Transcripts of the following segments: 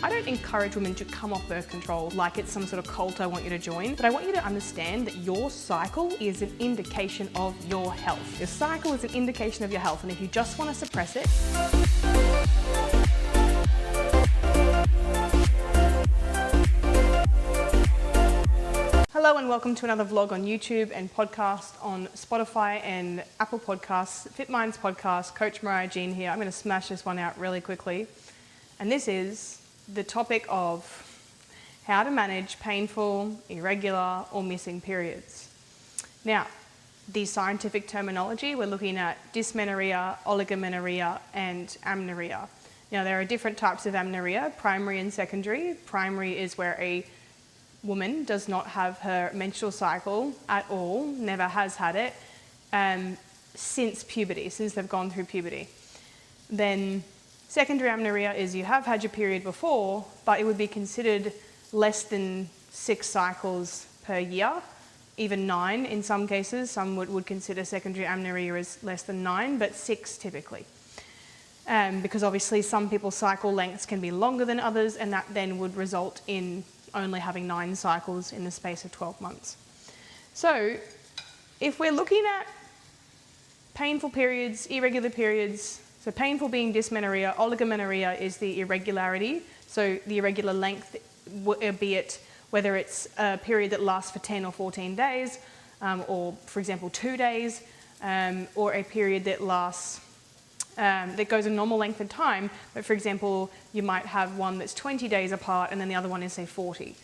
I don't encourage women to come off birth control like it's some sort of cult I want you to join, but I want you to understand that your cycle is an indication of your health. Your cycle is an indication of your health, and if you just want to suppress it, hello and welcome to another vlog on YouTube and podcast on Spotify and Apple Podcasts, Fit Minds Podcast. Coach Mariah Jean here. I'm going to smash this one out really quickly. And this is the topic of how to manage painful, irregular or missing periods. Now, the scientific terminology, we're looking at dysmenorrhea, oligomenorrhea and amenorrhea. Now, there are different types of amenorrhea, primary and secondary. Primary is where a woman does not have her menstrual cycle at all, never has had it, since puberty, since they've gone through puberty. Then secondary amenorrhea is you have had your period before, but it would be considered less than 6 cycles per year, even 9 in some cases. Some would consider secondary amenorrhea as less than 9, but 6 typically. Because obviously some people's cycle lengths can be longer than others, and that then would result in only having 9 cycles in the space of 12 months. So if we're looking at painful periods, irregular periods, so painful being dysmenorrhea, oligomenorrhea is the irregularity, so the irregular length, be it whether it's a period that lasts for 10 or 14 days, or for example 2 days, or a period that lasts, that goes a normal length of time, but for example you might have one that's 20 days apart and then the other one is say 40.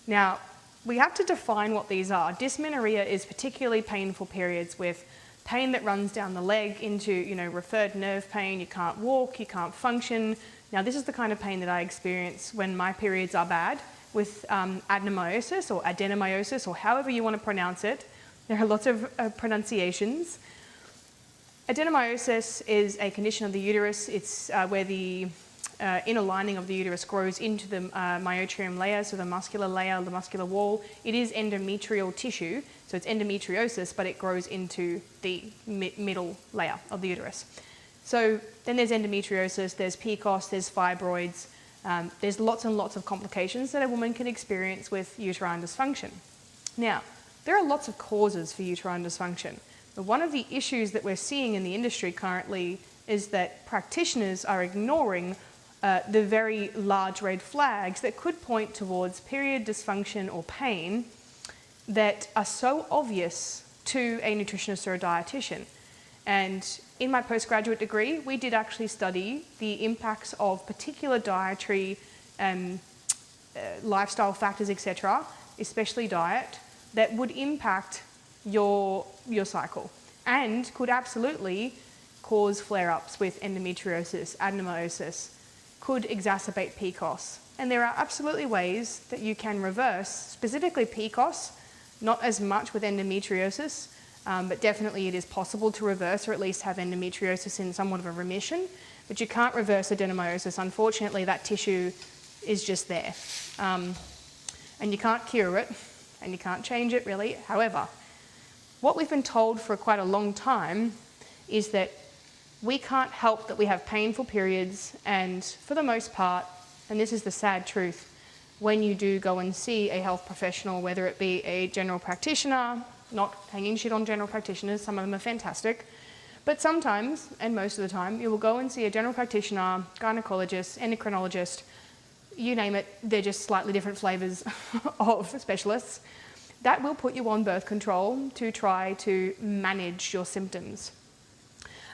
Now we have to define what these are. Dysmenorrhea is particularly painful periods with pain that runs down the leg into, referred nerve pain. You can't walk, you can't function. Now this is the kind of pain that I experience when my periods are bad with adenomyosis or adenomyosis, or however you want to pronounce it. There are lots of pronunciations. Adenomyosis is a condition of the uterus. It's where the inner lining of the uterus grows into the myotrium layer, so the muscular layer, the muscular wall. It is endometrial tissue, so it's endometriosis, but it grows into the middle layer of the uterus. So then there's endometriosis, there's PCOS, there's fibroids, there's lots and lots of complications that a woman can experience with uterine dysfunction. Now, there are lots of causes for uterine dysfunction, but one of the issues that we're seeing in the industry currently is that practitioners are ignoring the very large red flags that could point towards period dysfunction or pain that are so obvious to a nutritionist or a dietitian. And in my postgraduate degree, we did actually study the impacts of particular dietary lifestyle factors, etc., especially diet, that would impact your cycle and could absolutely cause flare-ups with endometriosis, adenomyosis, could exacerbate PCOS. And there are absolutely ways that you can reverse, specifically PCOS, not as much with endometriosis, but definitely it is possible to reverse or at least have endometriosis in somewhat of a remission, but you can't reverse adenomyosis. Unfortunately, that tissue is just there. And you can't cure it, and you can't change it really. However, what we've been told for quite a long time is that we can't help that we have painful periods, and for the most part, and this is the sad truth, when you do go and see a health professional, whether it be a general practitioner, not hanging shit on general practitioners, some of them are fantastic, but sometimes, and most of the time, you will go and see a general practitioner, gynecologist, endocrinologist, you name it, they're just slightly different flavours of specialists, that will put you on birth control to try to manage your symptoms.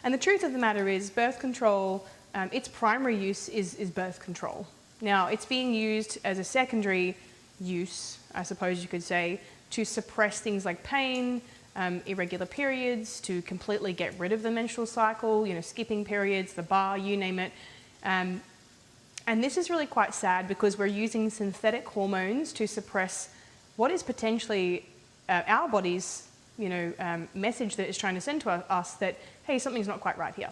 And the truth of the matter is birth control, its primary use is birth control. Now, it's being used as a secondary use, I suppose you could say, to suppress things like pain, irregular periods, to completely get rid of the menstrual cycle, skipping periods, the bar, you name it. And this is really quite sad because we're using synthetic hormones to suppress what is potentially our body's message that it's trying to send to us that, hey, something's not quite right here,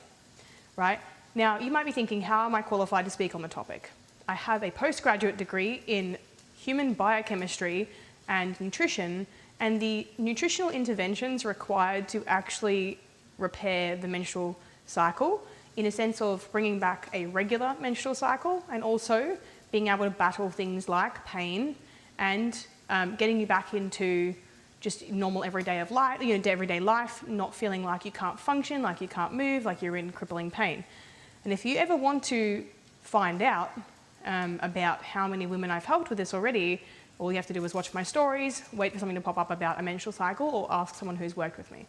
right? Now, you might be thinking, how am I qualified to speak on the topic? I have a postgraduate degree in human biochemistry and nutrition, and the nutritional interventions required to actually repair the menstrual cycle in a sense of bringing back a regular menstrual cycle and also being able to battle things like pain and getting you back into just normal everyday life, not feeling like you can't function, like you can't move, like you're in crippling pain. And if you ever want to find out about how many women I've helped with this already, all you have to do is watch my stories, wait for something to pop up about a menstrual cycle, or ask someone who's worked with me.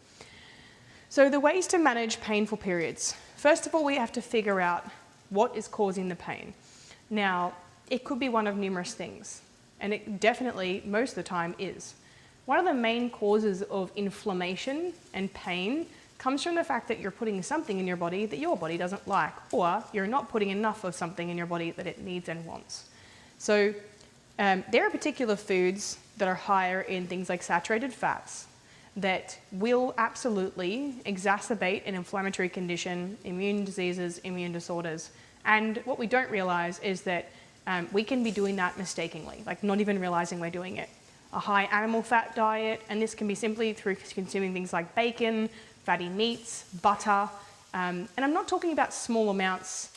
So the ways to manage painful periods. First of all, we have to figure out what is causing the pain. Now, it could be one of numerous things, and it definitely, most of the time, is. One of the main causes of inflammation and pain comes from the fact that you're putting something in your body that your body doesn't like, or you're not putting enough of something in your body that it needs and wants. So there are particular foods that are higher in things like saturated fats that will absolutely exacerbate an inflammatory condition, immune diseases, immune disorders. And what we don't realize is that we can be doing that mistakenly, like not even realizing we're doing it. A high animal fat diet, and this can be simply through consuming things like bacon, fatty meats, butter, and I'm not talking about small amounts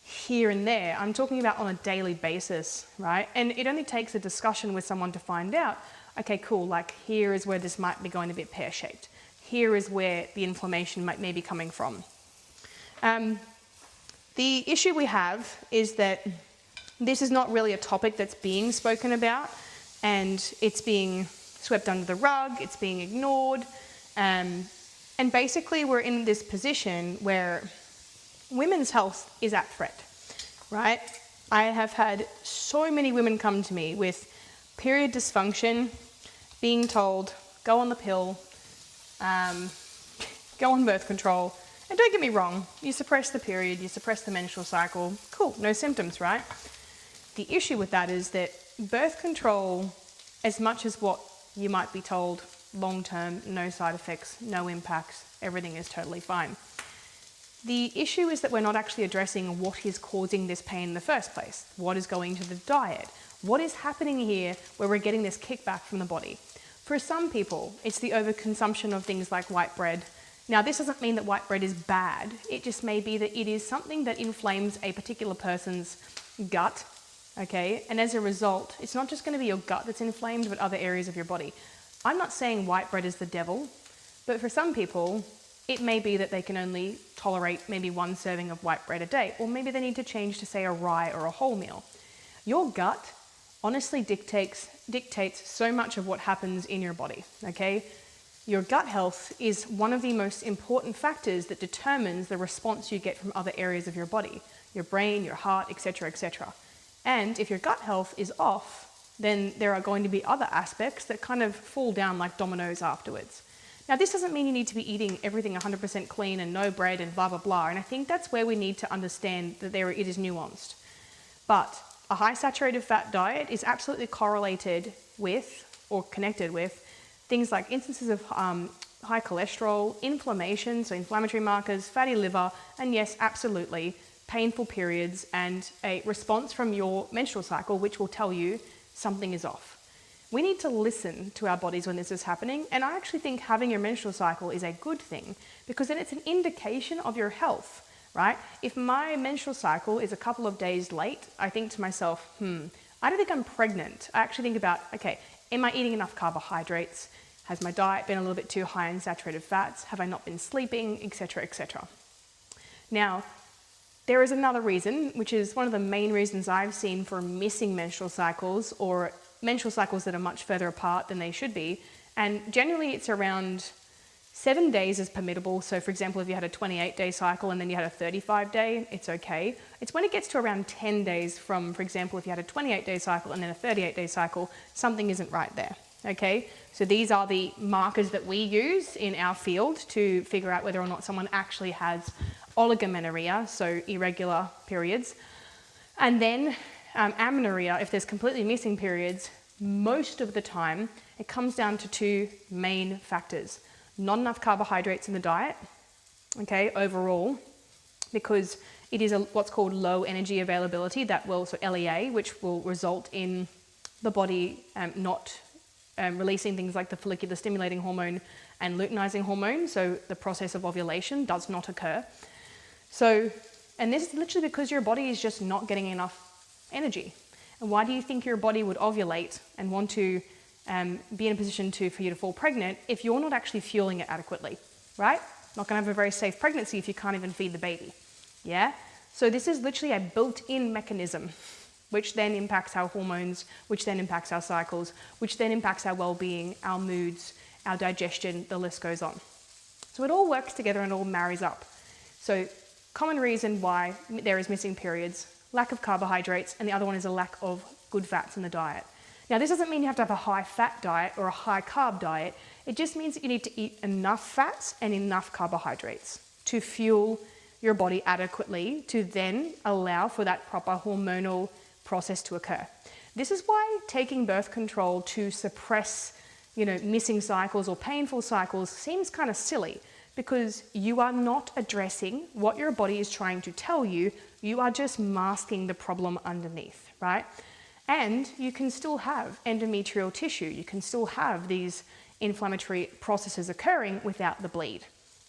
here and there. I'm talking about on a daily basis, right? And it only takes a discussion with someone to find out, okay, cool, like here is where this might be going a bit pear-shaped. Here is where the inflammation might maybe coming from. The issue we have is that this is not really a topic that's being spoken about, and it's being swept under the rug, it's being ignored, and basically we're in this position where women's health is at threat, right? I have had so many women come to me with period dysfunction, being told, go on the pill, go on birth control, and don't get me wrong, you suppress the period, you suppress the menstrual cycle, cool, no symptoms, right? The issue with that is that birth control, as much as what you might be told, long-term, no side effects, no impacts, everything is totally fine. The issue is that we're not actually addressing what is causing this pain in the first place. What is going to the diet? What is happening here where we're getting this kickback from the body? For some people, it's the overconsumption of things like white bread. Now, this doesn't mean that white bread is bad. It just may be that it is something that inflames a particular person's gut, okay? And as a result, it's not just going to be your gut that's inflamed, but other areas of your body. I'm not saying white bread is the devil, but for some people, it may be that they can only tolerate maybe one serving of white bread a day, or maybe they need to change to, say, a rye or a wholemeal. Your gut honestly dictates so much of what happens in your body, okay? Your gut health is one of the most important factors that determines the response you get from other areas of your body, your brain, your heart, etc., etc. And if your gut health is off, then there are going to be other aspects that kind of fall down like dominoes afterwards. Now, this doesn't mean you need to be eating everything 100% clean and no bread and blah, blah, blah. And I think that's where we need to understand that it is nuanced. But a high saturated fat diet is absolutely correlated with or connected with things like instances of high cholesterol, inflammation, so inflammatory markers, fatty liver, and yes, absolutely, painful periods and a response from your menstrual cycle, which will tell you something is off. We need to listen to our bodies when this is happening, and I actually think having your menstrual cycle is a good thing because then it's an indication of your health, right? If my menstrual cycle is a couple of days late, I think to myself, I don't think I'm pregnant. I actually think about, okay, am I eating enough carbohydrates? Has my diet been a little bit too high in saturated fats? Have I not been sleeping, etc., etc.? Now, there is another reason, which is one of the main reasons I've seen for missing menstrual cycles or menstrual cycles that are much further apart than they should be. And generally it's around 7 days is permittable. So for example, if you had a 28-day cycle and then you had a 35-day, it's okay. It's when it gets to around 10 days from, for example, if you had a 28-day cycle and then a 38-day cycle, something isn't right there, okay? So these are the markers that we use in our field to figure out whether or not someone actually has oligomenorrhea, so irregular periods. And then amenorrhea, if there's completely missing periods, most of the time it comes down to two main factors. Not enough carbohydrates in the diet, okay, overall, because it is what's called low energy availability, so LEA, which will result in the body not releasing things like the follicular stimulating hormone and luteinizing hormone, so the process of ovulation does not occur. So, and this is literally because your body is just not getting enough energy. And why do you think your body would ovulate and want to be in a position for you to fall pregnant if you're not actually fueling it adequately, right? Not going to have a very safe pregnancy if you can't even feed the baby, yeah? So this is literally a built-in mechanism, which then impacts our hormones, which then impacts our cycles, which then impacts our well-being, our moods, our digestion, the list goes on. So it all works together and it all marries up. So common reason why there is missing periods, lack of carbohydrates, and the other one is a lack of good fats in the diet. Now, this doesn't mean you have to have a high fat diet or a high carb diet. It just means that you need to eat enough fats and enough carbohydrates to fuel your body adequately to then allow for that proper hormonal process to occur. This is why taking birth control to suppress, missing cycles or painful cycles seems kind of silly, because you are not addressing what your body is trying to tell you. You are just masking the problem underneath, right? And you can still have endometrial tissue. You can still have these inflammatory processes occurring without the bleed.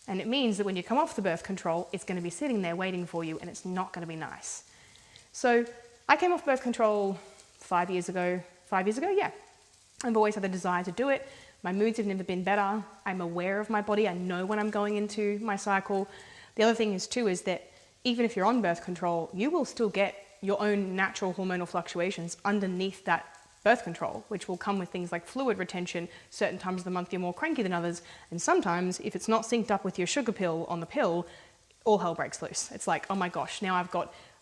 And it means that when you come off the birth control, it's going to be sitting there waiting for you, and it's not going to be nice. So I came off birth control 5 years ago. 5 years ago, yeah. I've always had the desire to do it. My moods have never been better. I'm aware of my body. I know when I'm going into my cycle. The other thing is that even if you're on birth control, you will still get your own natural hormonal fluctuations underneath that birth control, which will come with things like fluid retention. Certain times of the month you're more cranky than others, and sometimes if it's not synced up with your sugar pill on the pill, all hell breaks loose. It's like, oh my gosh, now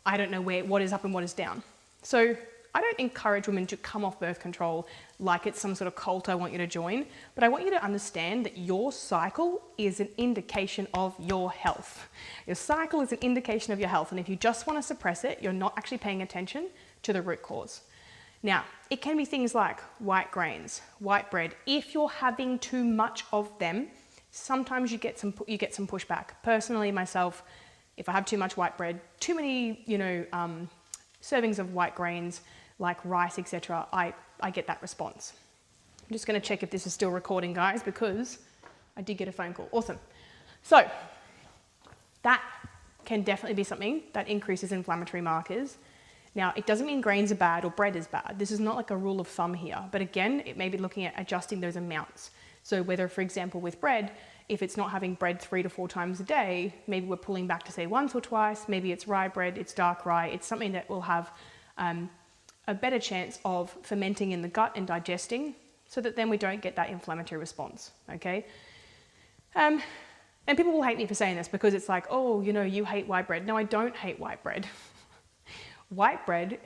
I don't know what is up and what is down. So I don't encourage women to come off birth control like it's some sort of cult I want you to join, but I want you to understand that your cycle is an indication of your health. Your cycle is an indication of your health, and if you just want to suppress it, you're not actually paying attention to the root cause. Now, it can be things like white grains, white bread. If you're having too much of them, sometimes you get some pushback. Personally, myself, if I have too much white bread, too many, servings of white grains, like rice, etc., I get that response. I'm just going to check if this is still recording, guys, because I did get a phone call. Awesome. So that can definitely be something that increases inflammatory markers. Now, it doesn't mean grains are bad or bread is bad. This is not like a rule of thumb here. But again, it may be looking at adjusting those amounts. So whether, for example, with bread, if it's not having bread 3 to 4 times a day, maybe we're pulling back to say once or twice. Maybe it's rye bread, it's dark rye. It's something that will have a better chance of fermenting in the gut and digesting, so that then we don't get that inflammatory response, okay? And people will hate me for saying this because it's like, oh, you hate white bread. No, I don't hate white bread. White bread,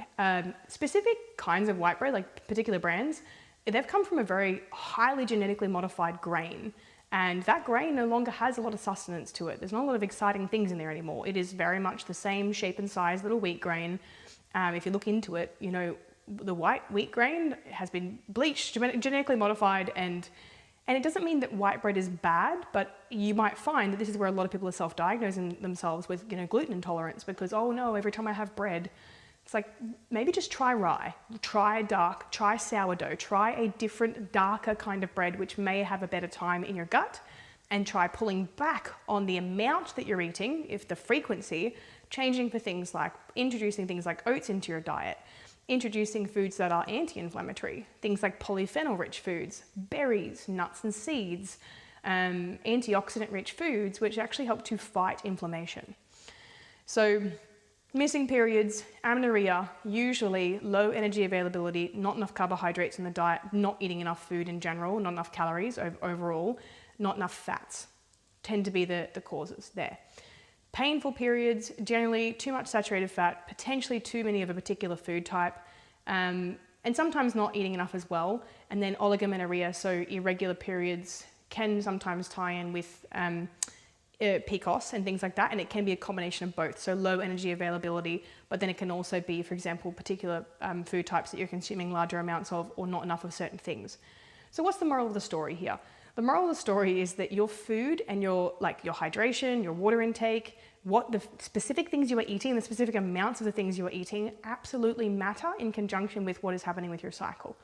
specific kinds of white bread, like particular brands, they've come from a very highly genetically modified grain. And that grain no longer has a lot of sustenance to it. There's not a lot of exciting things in there anymore. It is very much the same shape and size little wheat grain. If you look into it, the white wheat grain has been bleached, genetically modified, and it doesn't mean that white bread is bad, but you might find that this is where a lot of people are self-diagnosing themselves with, gluten intolerance, because, oh no, every time I have bread, it's like, maybe just try rye, try dark, try sourdough, try a different, darker kind of bread, which may have a better time in your gut, and try pulling back on the amount that you're eating, if the frequency, changing for things like introducing things like oats into your diet, introducing foods that are anti-inflammatory, things like polyphenol-rich foods, berries, nuts and seeds, antioxidant-rich foods, which actually help to fight inflammation. So missing periods, amenorrhea, usually low energy availability, not enough carbohydrates in the diet, not eating enough food in general, not enough calories overall, not enough fats tend to be the causes there. Painful periods, generally too much saturated fat, potentially too many of a particular food type, and sometimes not eating enough as well. And then oligomenorrhea, so irregular periods, can sometimes tie in with PCOS and things like that, and it can be a combination of both. So low energy availability, but then it can also be, for example, particular food types that you're consuming larger amounts of, or not enough of certain things. So what's the moral of the story here? The moral of the story is that your food and your hydration, your water intake, what the specific things you are eating, the specific amounts of the things you are eating absolutely matter in conjunction with what is happening with your cycle.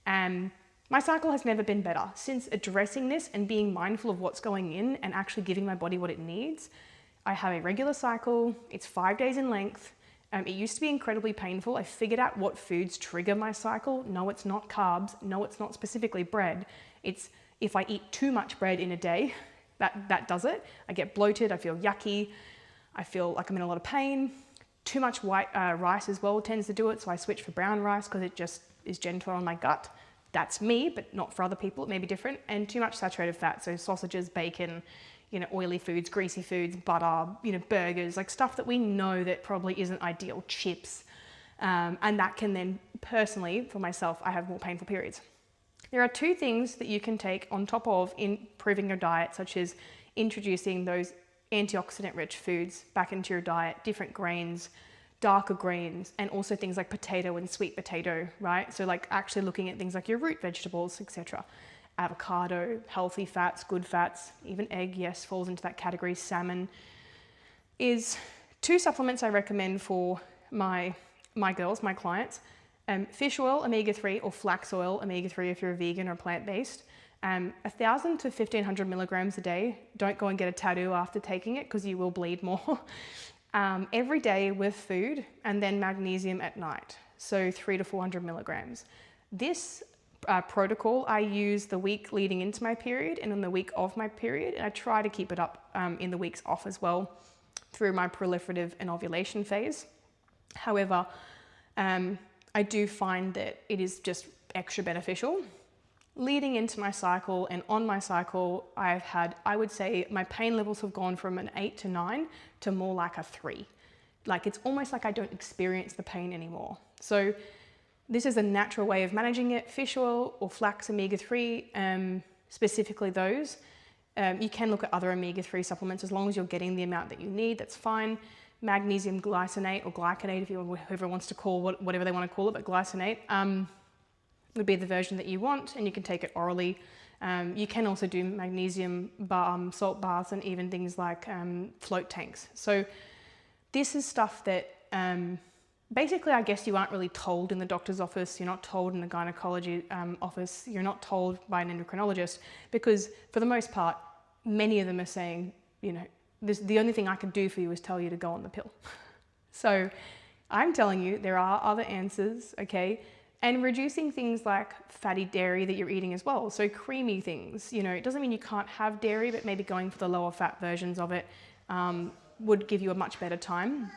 My cycle has never been better. Since addressing this and being mindful of what's going in and actually giving my body what it needs, I have a regular cycle. It's 5 days in length. It used to be incredibly painful. I figured out what foods trigger my cycle. No, it's not carbs. No, it's not specifically bread. It's if I eat too much bread in a day, that does it. I get bloated, I feel yucky, I feel like I'm in a lot of pain. Too much white rice as well tends to do it, so I switch for brown rice because it just is gentler on my gut. That's me, but not for other people, it may be different. And too much saturated fat, so sausages, bacon, oily foods, greasy foods, butter, burgers, like stuff that we know that probably isn't ideal, chips. And that can then, personally, for myself, I have more painful periods. There are 2 things that you can take on top of improving your diet, such as introducing those antioxidant-rich foods back into your diet, different grains, darker greens, and also things like potato and sweet potato, right? So like actually looking at things like your root vegetables, etc. Avocado, healthy fats, good fats, even egg, yes, falls into that category. Salmon is 2 supplements I recommend for my girls, my clients. Fish oil, omega-3, or flax oil, omega-3 if you're a vegan or plant-based. 1,000 to 1,500 milligrams a day. Don't go and get a tattoo after taking it because you will bleed more. Every day with food, and then magnesium at night. So 300 to 400 milligrams. This protocol I use the week leading into my period and in the week of my period, and I try to keep it up in the weeks off as well through my proliferative and ovulation phase. However, I do find that it is just extra beneficial. Leading into my cycle and on my cycle, I've had, I would say my pain levels have gone from an 8 to 9 to more like a 3. Like it's almost like I don't experience the pain anymore. So this is a natural way of managing it. Fish oil or flax omega-3, specifically those. You can look at other omega-3 supplements as long as you're getting the amount that you need, that's fine. Magnesium glycinate or glycinate, if whoever wants to call whatever they want to call it, but glycinate would be the version that you want, and you can take it orally. You can also do magnesium salt baths and even things like float tanks. So this is stuff that basically I guess you aren't really told in the doctor's office, you're not told in the gynecology office, you're not told by an endocrinologist, because for the most part, many of them are saying, the only thing I can do for you is tell you to go on the pill. So I'm telling you, there are other answers, okay? And reducing things like fatty dairy that you're eating as well. So creamy things, it doesn't mean you can't have dairy, but maybe going for the lower fat versions of it would give you a much better time.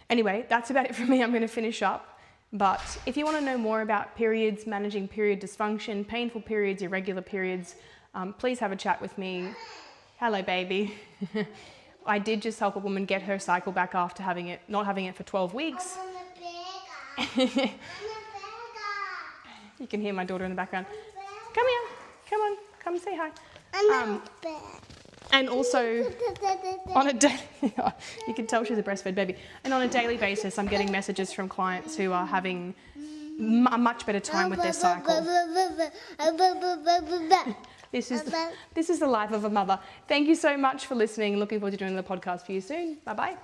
Anyway, that's about it for me. I'm going to finish up. But if you want to know more about periods, managing period dysfunction, painful periods, irregular periods, please have a chat with me. Hello, baby. I did just help a woman get her cycle back after not having it for 12 weeks. You can hear my daughter in the background. Come here. Come on. Come say hi. And also, on a daily, you can tell she's a breastfed baby. And on a daily basis, I'm getting messages from clients who are having a much better time with their cycle. This is the life of a mother. Thank you so much for listening. Looking forward to doing the podcast for you soon. Bye-bye.